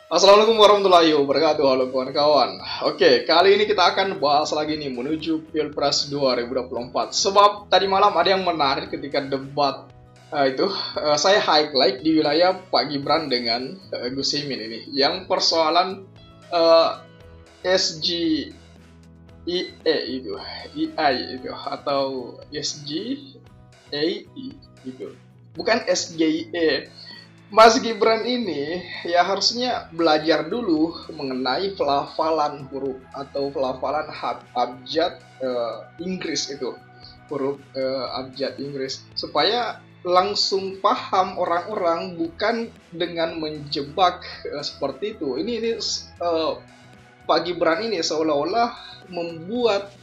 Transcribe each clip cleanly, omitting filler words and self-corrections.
Assalamualaikum warahmatullahi wabarakatuh, halo kawan-kawan. Oke, kali ini kita akan bahas lagi nih menuju Pilpres 2024. Sebab tadi malam ada yang menarik ketika debat saya highlight di wilayah Pak Gibran dengan Gus Imin ini. Yang persoalan SGIE itu, EI itu atau SGAI itu. Bukan SGIE. Mas Gibran ini ya harusnya belajar dulu mengenai pelafalan huruf atau pelafalan abjad Inggris itu, huruf abjad Inggris, supaya langsung paham orang-orang, bukan dengan menjebak seperti itu. Ini Pak Gibran ini seolah-olah membuat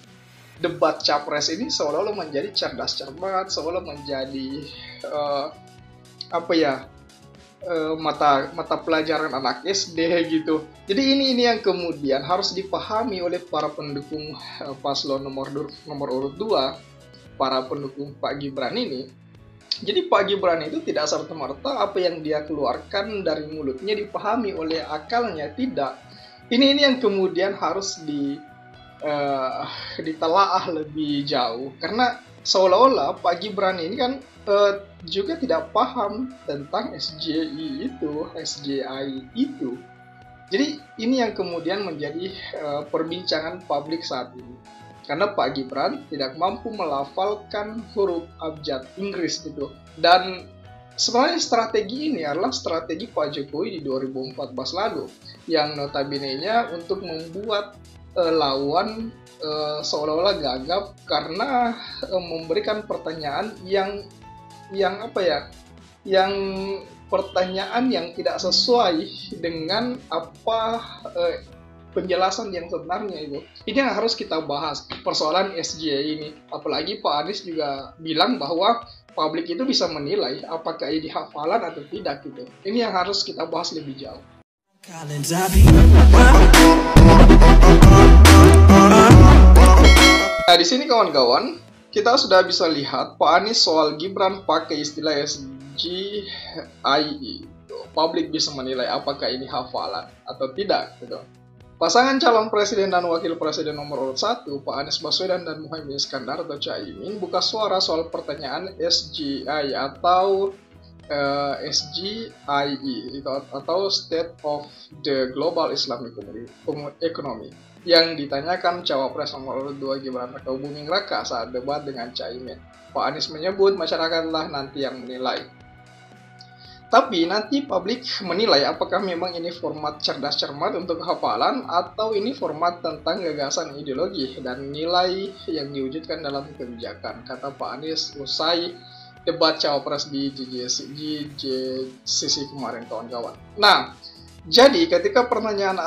debat capres ini seolah-olah menjadi cerdas cermat, seolah menjadi mata pelajaran anak SD gitu. Jadi ini yang kemudian harus dipahami oleh para pendukung paslon nomor urut 2, para pendukung Pak Gibran ini. Jadi Pak Gibran itu tidak serta-merta apa yang dia keluarkan dari mulutnya dipahami oleh akalnya, tidak. Ini yang kemudian harus ditelaah lebih jauh, karena seolah-olah Pak Gibran ini kan juga tidak paham tentang SGI itu, SGI itu. Jadi ini yang kemudian menjadi perbincangan publik saat ini. Karena Pak Gibran tidak mampu melafalkan huruf abjad Inggris itu. Dan sebenarnya strategi ini adalah strategi Pak Jokowi di 2014 lalu, yang notabene-nya untuk membuat lawan seolah-olah gagap karena memberikan pertanyaan yang pertanyaan yang tidak sesuai dengan penjelasan yang sebenarnya itu. Ini yang harus kita bahas, persoalan SGI ini. Apalagi Pak Anies juga bilang bahwa publik itu bisa menilai apakah ini hafalan atau tidak gitu. Ini yang harus kita bahas lebih jauh. Nah, di sini kawan-kawan, kita sudah bisa lihat Pak Anies soal Gibran pakai istilah SGIE. Publik bisa menilai apakah ini hafalan atau tidak gitu. Pasangan calon presiden dan wakil presiden nomor urut 1, Pak Anies Baswedan dan Muhaimin Iskandar atau Caimin, buka suara soal pertanyaan SGI atau SGIE atau State of the Global Islamic Economy, yang ditanyakan cawapres nomor urut 2 Gibran Rakabuming Raka saat debat dengan Caimin. Pak Anies menyebut masyarakatlah nanti yang menilai. Tapi nanti publik menilai apakah memang ini format cerdas cermat untuk hafalan atau ini format tentang gagasan ideologi dan nilai yang diwujudkan dalam kebijakan, kata Pak Anies usai debat cawapres di GJCC kemarin, kawan-kawan. Nah, jadi ketika pertanyaan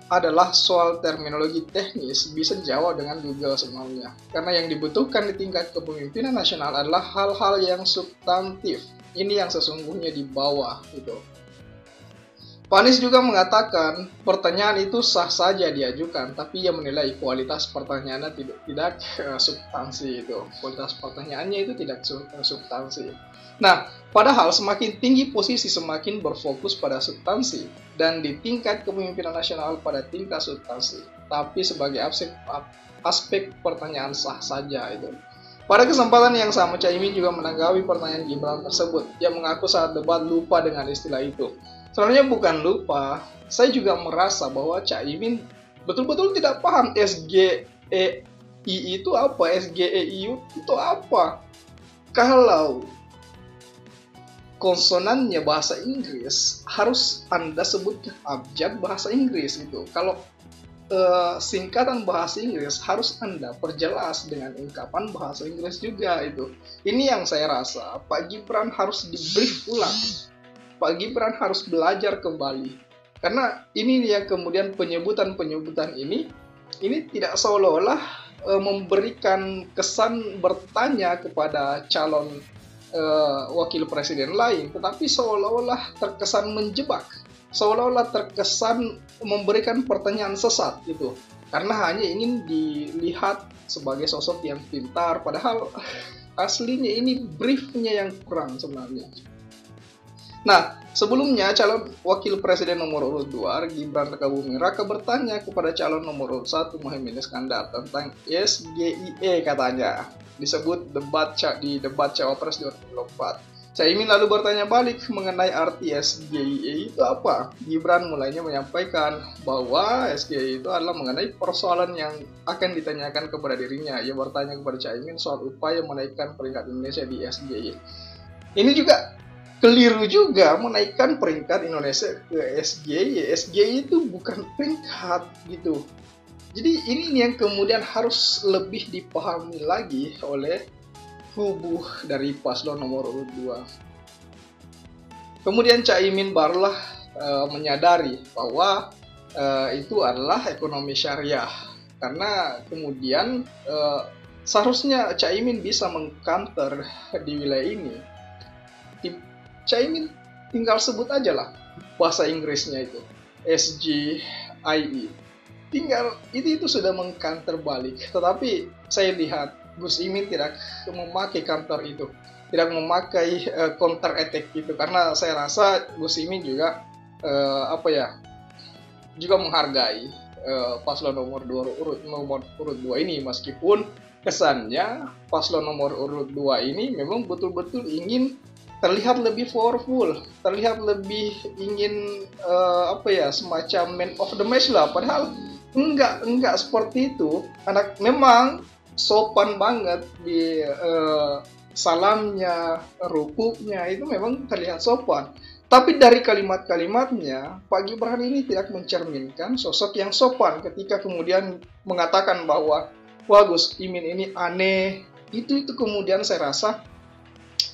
adalah soal terminologi teknis, bisa dijawab dengan Google sebenarnya. Karena yang dibutuhkan di tingkat kepemimpinan nasional adalah hal-hal yang substantif. Ini yang sesungguhnya di bawah gitu. Pak Anies juga mengatakan pertanyaan itu sah saja diajukan, tapi ia menilai kualitas pertanyaannya tidak substansi itu. Kualitas pertanyaannya itu tidak substansi. Nah, padahal semakin tinggi posisi semakin berfokus pada substansi, dan di tingkat kepemimpinan nasional pada tingkat substansi. Tapi sebagai aspek pertanyaan sah saja itu. Pada kesempatan yang sama, Caimin juga menanggapi pertanyaan Gibran tersebut. Ia mengaku saat debat lupa dengan istilah itu. Sebenarnya bukan lupa, saya juga merasa bahwa Caimin betul-betul tidak paham SGEI itu apa, SGEI itu apa. Kalau konsonannya bahasa Inggris, harus Anda sebut abjad bahasa Inggris itu. Kalau singkatan bahasa Inggris, harus Anda perjelas dengan ungkapan bahasa Inggris juga itu. Ini yang saya rasa Pak Gibran harus di-brief ulang. Pak Gibran harus belajar kembali. Karena ini yang kemudian penyebutan ini tidak seolah-olah memberikan kesan bertanya kepada calon wakil presiden lain, tetapi seolah-olah terkesan menjebak, seolah-olah terkesan memberikan pertanyaan sesat gitu, karena hanya ingin dilihat sebagai sosok yang pintar, padahal aslinya ini briefnya yang kurang sebenarnya. Nah, sebelumnya calon wakil presiden nomor urut 2 Gibran Rakabuming Raka bertanya kepada calon nomor urut 1 Muhaimin Iskandar tentang SGIE katanya. Disebut di debat Cawapres 2024. Caimin lalu bertanya balik mengenai arti SGIE itu apa. Gibran mulainya menyampaikan bahwa SGIE itu adalah mengenai persoalan yang akan ditanyakan kepada dirinya. Ia bertanya kepada Caimin soal upaya menaikkan peringkat Indonesia di SGIE. Ini juga keliru juga menaikkan peringkat Indonesia ke SGY. SGY itu bukan peringkat gitu. Jadi ini yang kemudian harus lebih dipahami lagi oleh kubu dari paslon nomor urut 2. Kemudian Caimin barulah menyadari bahwa itu adalah ekonomi syariah. Karena kemudian seharusnya Caimin bisa mengcounter di wilayah ini. Caimin tinggal sebut aja lah bahasa Inggrisnya itu SGIE. Tinggal itu sudah mengkanter balik. Tetapi saya lihat Gus Imin tidak memakai counter itu, tidak memakai counter attack itu, karena saya rasa Gus Imin juga juga menghargai paslon nomor urut 2 ini, meskipun kesannya paslon nomor urut 2 ini memang betul-betul ingin terlihat lebih powerful, terlihat lebih ingin semacam man of the match lah. Padahal enggak seperti itu. Memang sopan banget di salamnya, rukuknya itu memang terlihat sopan. Tapi dari kalimat-kalimatnya, Pak Gibran ini tidak mencerminkan sosok yang sopan ketika kemudian mengatakan bahwa wah Gus Imin ini aneh. Itu kemudian saya rasa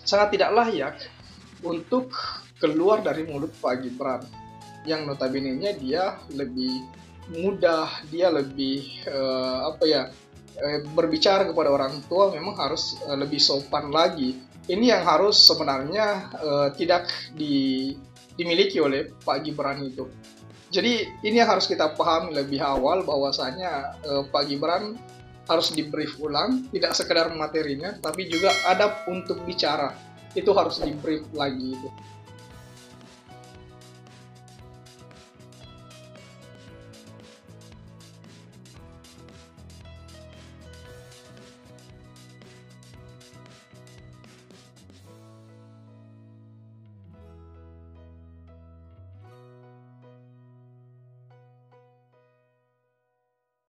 sangat tidak layak untuk keluar dari mulut Pak Gibran, yang notabene-nya dia lebih mudah, dia lebih berbicara kepada orang tua memang harus lebih sopan lagi. Ini yang harus sebenarnya tidak dimiliki oleh Pak Gibran itu. Jadi ini yang harus kita pahami lebih awal, bahwasanya Pak Gibran harus di-brief ulang, tidak sekedar materinya, tapi juga adab untuk bicara. Itu harus di-brief lagi itu.